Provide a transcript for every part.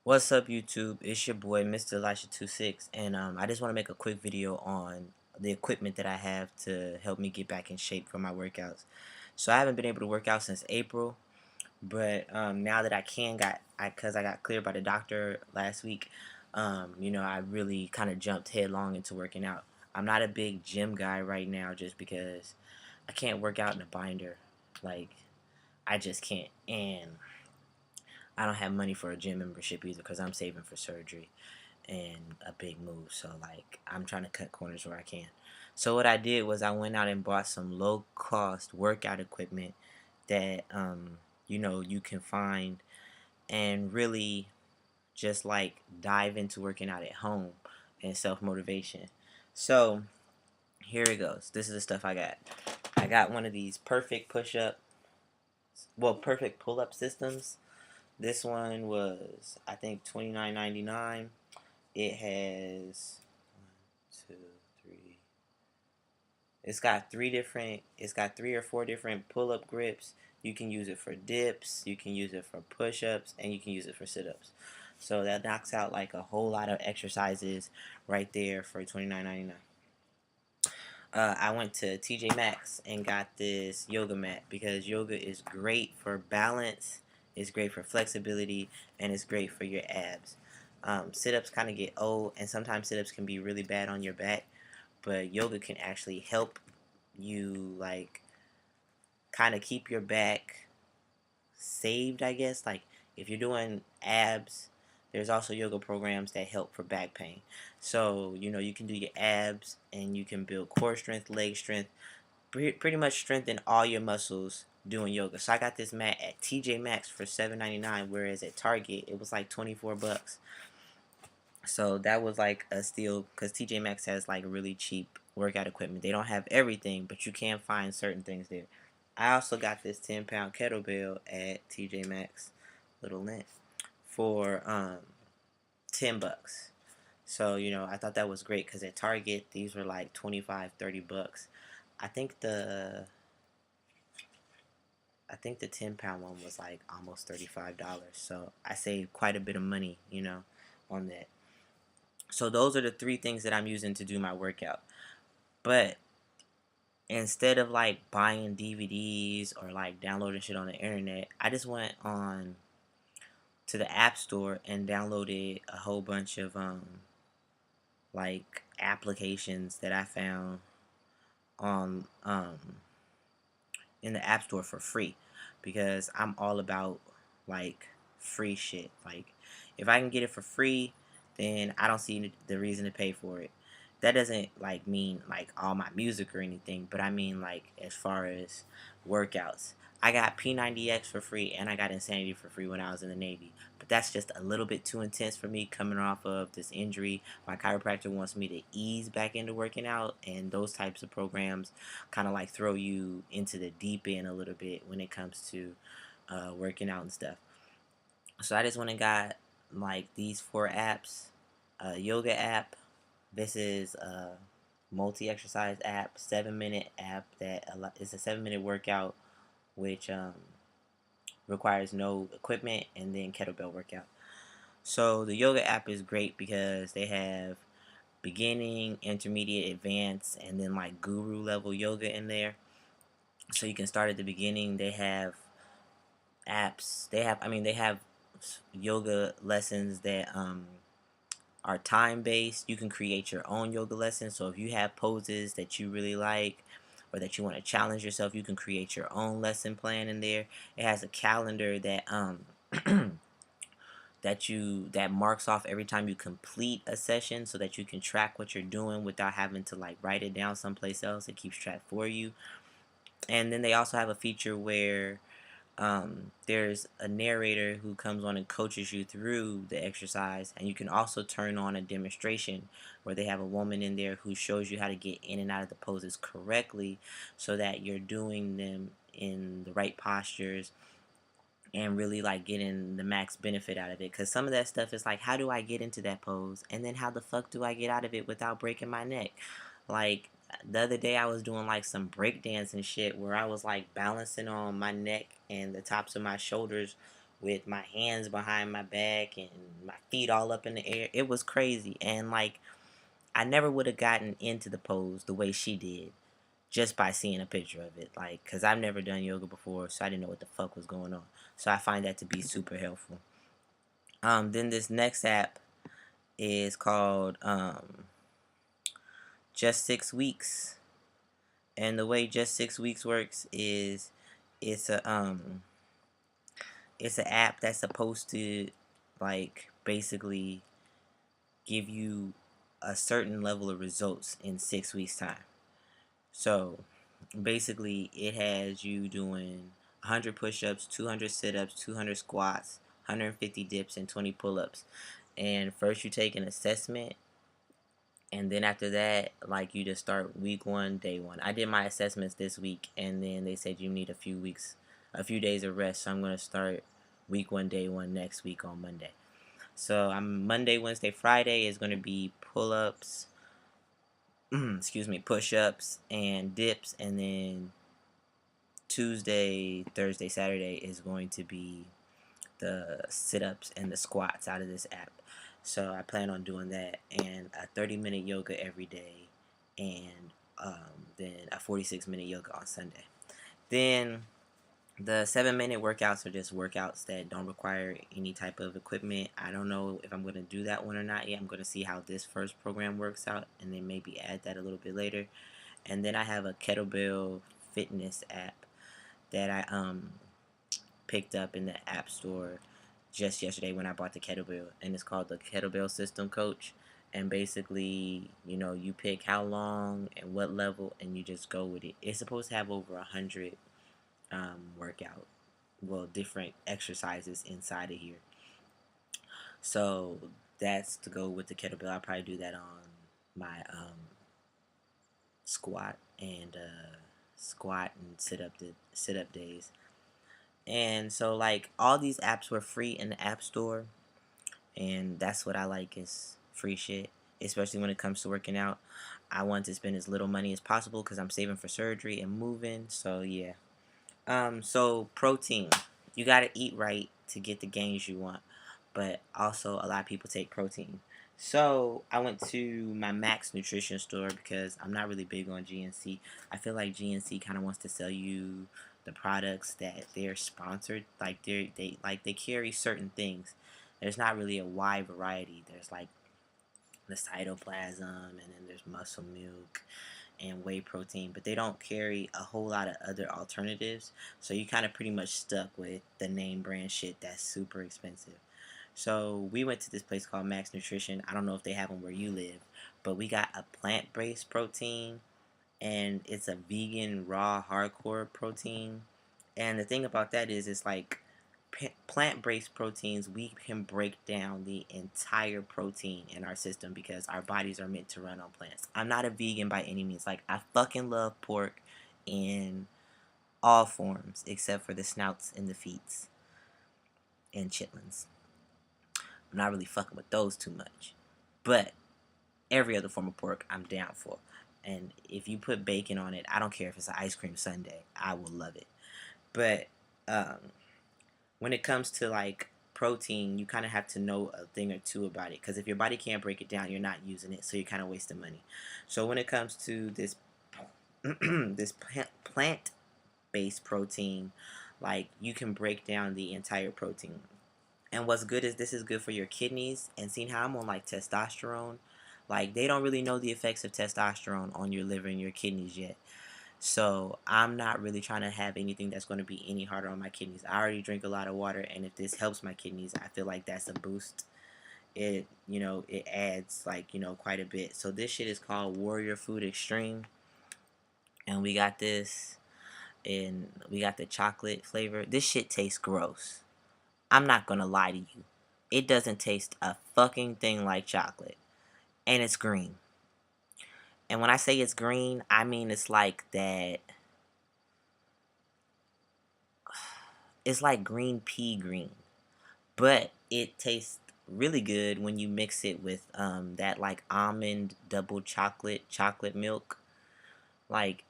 What's up, YouTube? It's your boy, Mr. Elisha 26, and I just want to make a quick video on the equipment that I have to help me get back in shape for my workouts. So I haven't been able to work out since April, but now that I can, because I got cleared by the doctor last week, I really kind of jumped headlong into working out. I'm not a big gym guy right now, just because I can't work out in a binder, like I just can't, and I don't have money for a gym membership either because I'm saving for surgery and a big move. So like I'm trying to cut corners where I can. So what I did was I went out and bought some low cost workout equipment that you can find and really just like dive into working out at home and self motivation. So here it goes. This is the stuff I got. I got one of these perfect pull up systems. This one was, I think, $29.99. It has one, two, three. It's got three or four different pull-up grips. You can use it for dips, you can use it for push-ups, and you can use it for sit-ups. So that knocks out like a whole lot of exercises right there for $29.99. I went to TJ Maxx and got this yoga mat because yoga is great for balance, it's great for flexibility, and it's great for your abs. Sit-ups kind of get old, and sometimes sit-ups can be really bad on your back, but yoga can actually help you like kind of keep your back saved, I guess. Like if you're doing abs, there's also yoga programs that help for back pain. So, you can do your abs and you can build core strength, leg strength, pretty much strengthen all your muscles doing yoga. So I got this mat at TJ Maxx for $7.99, whereas at Target it was like 24 bucks. So that was like a steal because TJ Maxx has like really cheap workout equipment. They don't have everything, but you can find certain things there. I also got this 10-pound kettlebell at TJ Maxx, little lint, for 10 bucks. So, I thought that was great because at Target these were like 25, 30 bucks. I think the I think the 10-pound one was like almost $35. So I saved quite a bit of money, on that. So those are the three things that I'm using to do my workout. But instead of like buying DVDs or like downloading shit on the internet, I just went on to the App Store and downloaded a whole bunch of like applications that I found on in the App Store for free because I'm all about like free shit. Like if I can get it for free, then I don't see the reason to pay for it. That doesn't like mean like all my music or anything, but I mean like as far as workouts. I got P90X for free and I got Insanity for free when I was in the Navy. But that's just a little bit too intense for me coming off of this injury. My chiropractor wants me to ease back into working out, and those types of programs kind of like throw you into the deep end a little bit when it comes to working out and stuff. So I just went and got like these four apps. A yoga app. This is a multi-exercise app, 7-minute app that is a 7-minute workout, which requires no equipment, and then kettlebell workout. So the yoga app is great because they have beginning, intermediate, advanced, and then like guru level yoga in there. So you can start at the beginning. They have apps. They have yoga lessons that are time based. You can create your own yoga lessons. So if you have poses that you really like or that you want to challenge yourself, you can create your own lesson plan in there. It has a calendar that that marks off every time you complete a session so that you can track what you're doing without having to like write it down someplace else. It keeps track for you. And then they also have a feature where there's a narrator who comes on and coaches you through the exercise, and you can also turn on a demonstration where they have a woman in there who shows you how to get in and out of the poses correctly so that you're doing them in the right postures and really like getting the max benefit out of it. Because some of that stuff is like, how do I get into that pose, and then how the fuck do I get out of it without breaking my neck? Like the other day I was doing like some breakdance and shit where I was like balancing on my neck and the tops of my shoulders with my hands behind my back and my feet all up in the air. It was crazy. And like, I never would have gotten into the pose the way she did just by seeing a picture of it. Like, because I've never done yoga before, so I didn't know what the fuck was going on. So I find that to be super helpful. Then this next app is called Just 6 Weeks. And the way Just 6 Weeks works is it's a it's an app that's supposed to like basically give you a certain level of results in 6 weeks time. So basically it has you doing 100 push-ups, 200 sit-ups, 200 squats, 150 dips, and 20 pull-ups. And first you take an assessment, and then after that, like, you just start week one, day one. I did my assessments this week, and then they said you need a few days of rest. So I'm gonna start week one, day one next week on Monday. So I'm Monday, Wednesday, Friday is gonna be pull-ups, excuse me, push-ups and dips, and then Tuesday, Thursday, Saturday is going to be the sit-ups and the squats out of this app. So I plan on doing that, and a 30-minute yoga every day, and then a 46-minute yoga on Sunday. Then the 7-minute workouts are just workouts that don't require any type of equipment. I don't know if I'm going to do that one or not yet. I'm going to see how this first program works out, and then maybe add that a little bit later. And then I have a kettlebell fitness app that I picked up in the App Store just yesterday when I bought the kettlebell, and it's called the Kettlebell System Coach. And basically, you pick how long and what level, and you just go with it. It's supposed to have over 100 different exercises inside of here. So that's to go with the kettlebell. I'll probably do that on my squat and sit up days. And so, like, all these apps were free in the App Store, and that's what I like, is free shit, especially when it comes to working out. I want to spend as little money as possible because I'm saving for surgery and moving. So yeah. So protein, you gotta eat right to get the gains you want, but also a lot of people take protein. So I went to my Max Nutrition store because I'm not really big on GNC. I feel like GNC kind of wants to sell you the products that they're sponsored. Like they carry certain things. There's not really a wide variety. There's like the cytoplasm, and then there's muscle milk and whey protein, but they don't carry a whole lot of other alternatives. So you kind of pretty much stuck with the name brand shit that's super expensive. So we went to this place called Max Nutrition. I don't know if they have them where you live, but we got a plant-based protein, and it's a vegan raw hardcore protein. And the thing about that is, it's like plant-based proteins, we can break down the entire protein in our system because our bodies are meant to run on plants. I'm not a vegan by any means. Like, I fucking love pork in all forms except for the snouts and the feets and chitlins. I'm not really fucking with those too much, but every other form of pork I'm down for. And if you put bacon on it, I don't care if it's an ice cream sundae, I will love it. But when it comes to like protein, you kind of have to know a thing or two about it, because if your body can't break it down, you're not using it, so you're kind of wasting money. So when it comes to this this plant-based protein, like, you can break down the entire protein. And what's good is this is good for your kidneys. And seeing how I'm on like testosterone, like, they don't really know the effects of testosterone on your liver and your kidneys yet. So I'm not really trying to have anything that's going to be any harder on my kidneys. I already drink a lot of water, and if this helps my kidneys, I feel like that's a boost. It adds, like, quite a bit. So this shit is called Warrior Food Extreme, and we got this, and we got the chocolate flavor. This shit tastes gross. I'm not gonna lie to you. It doesn't taste a fucking thing like chocolate, and it's green. And when I say it's green, I mean it's like that. It's like green pea green, but it tastes really good when you mix it with that like almond double chocolate milk. Like,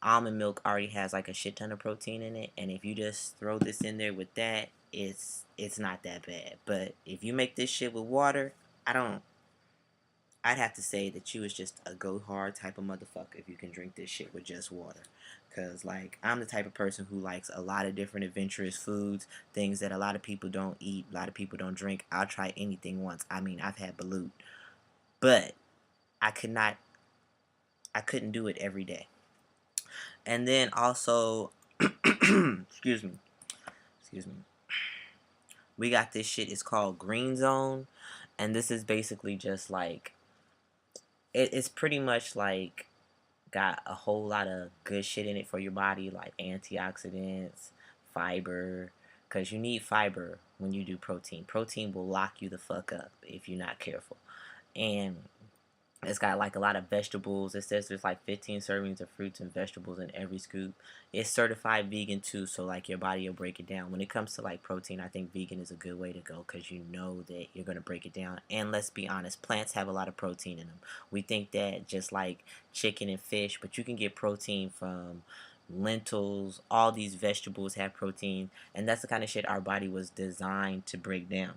almond milk already has like a shit ton of protein in it, and if you just throw this in there with that, it's not that bad. But if you make this shit with water, I don't. I'd have to say that you is just a go hard type of motherfucker if you can drink this shit with just water. Cause like I'm the type of person who likes a lot of different adventurous foods, things that a lot of people don't eat, a lot of people don't drink. I'll try anything once. I mean, I've had balut, but I could not. I couldn't do it every day. And then also, excuse me, excuse me. We got this shit. It's called Green Zone, and this is basically just like it's pretty much like got a whole lot of good shit in it for your body, like antioxidants, fiber, because you need fiber when you do protein. Protein will lock you the fuck up if you're not careful. And it's got like a lot of vegetables. It says there's like 15 servings of fruits and vegetables in every scoop. It's certified vegan too, so like your body will break it down. When it comes to like protein, I think vegan is a good way to go because you know that you're gonna break it down. And let's be honest, plants have a lot of protein in them. We think that just like chicken and fish, but you can get protein from lentils. All these vegetables have protein, and that's the kind of shit our body was designed to break down.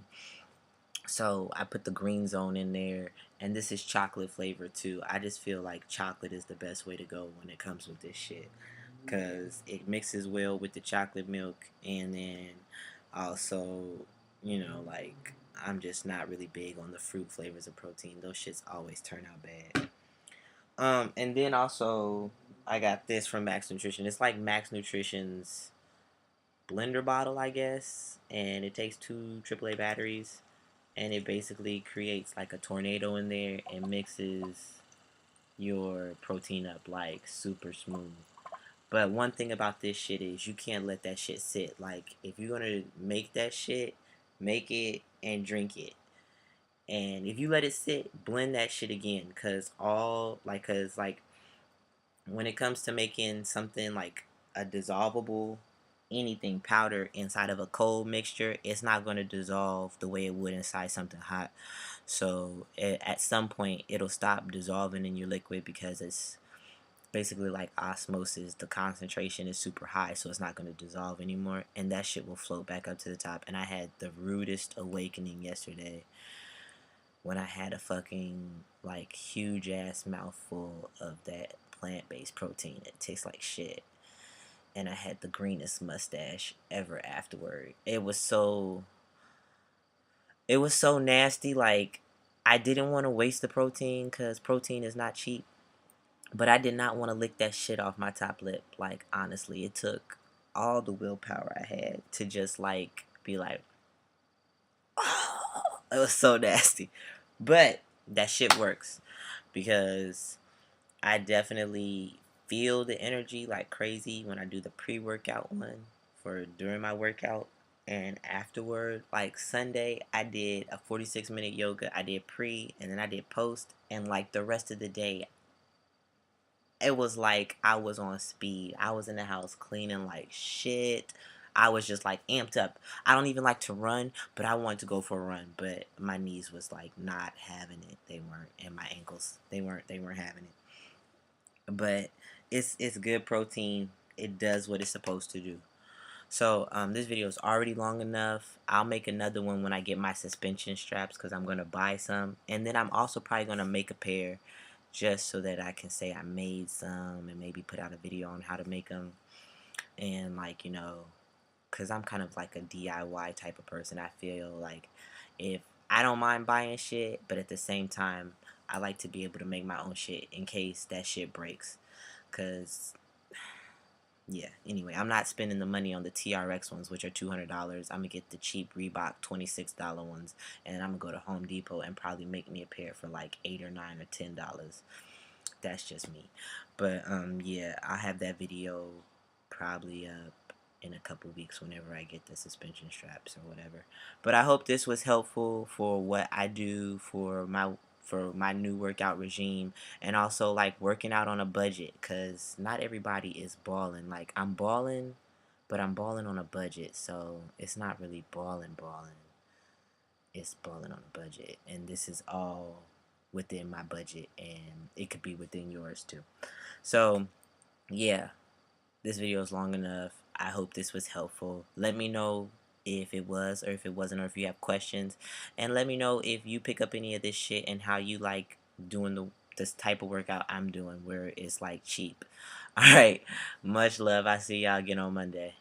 So I put the green zone in there, and this is chocolate flavor too. I just feel like chocolate is the best way to go when it comes with this shit, cause it mixes well with the chocolate milk, and then also, like I'm just not really big on the fruit flavors of protein. Those shits always turn out bad. And then also I got this from Max Nutrition. It's like Max Nutrition's blender bottle, I guess, and it takes two AAA batteries, and it basically creates like a tornado in there and mixes your protein up like super smooth. But one thing about this shit is you can't let that shit sit. Like if you're gonna make that shit, make it and drink it. And if you let it sit, blend that shit again. Cause when it comes to making something like a dissolvable anything powder inside of a cold mixture, it's not going to dissolve the way it would inside something hot. So at some point, it'll stop dissolving in your liquid because it's basically like osmosis. The concentration is super high, so it's not going to dissolve anymore, and that shit will float back up to the top. And I had the rudest awakening yesterday when I had a fucking like huge ass mouthful of that plant-based protein. It tastes like shit, and I had the greenest mustache ever afterward. It was so nasty. Like I didn't want to waste the protein because protein is not cheap, but I did not want to lick that shit off my top lip. Like honestly, it took all the willpower I had to just like be like, oh, it was so nasty. But that shit works because I definitely feel the energy like crazy when I do the pre-workout one for during my workout, and afterward, like Sunday, I did a 46-minute yoga. I did pre and then I did post, and like the rest of the day, it was like I was on speed. I was in the house cleaning like shit. I was just like amped up. I don't even like to run, but I wanted to go for a run, but my knees was like not having it. They weren't, and my ankles, they weren't having it. But it's good protein. It does what it's supposed to do. So this video is already long enough. I'll make another one when I get my suspension straps because I'm gonna buy some, and then I'm also probably gonna make a pair just so that I can say I made some and maybe put out a video on how to make them. And like because I'm kind of like a DIY type of person. I feel like if I don't mind buying shit, but at the same time, I like to be able to make my own shit in case that shit breaks. Cause yeah, anyway, I'm not spending the money on the TRX ones, which are $200. I'm gonna get the cheap Reebok $26 ones, and I'm gonna go to Home Depot and probably make me a pair for like $8 or $9 or $10. That's just me. But yeah, I'll have that video probably up in a couple weeks whenever I get the suspension straps or whatever. But I hope this was helpful for what I do for my new workout regime, and also like working out on a budget, cuz not everybody is balling. Like I'm balling, but I'm balling on a budget. So it's not really balling. It's balling on a budget, and this is all within my budget, and it could be within yours too. So yeah, this video is long enough. I hope this was helpful. Let me know if it was or if it wasn't, or if you have questions. And let me know if you pick up any of this shit and how you like doing this type of workout I'm doing where it's like cheap. Alright, much love. I see y'all again on Monday.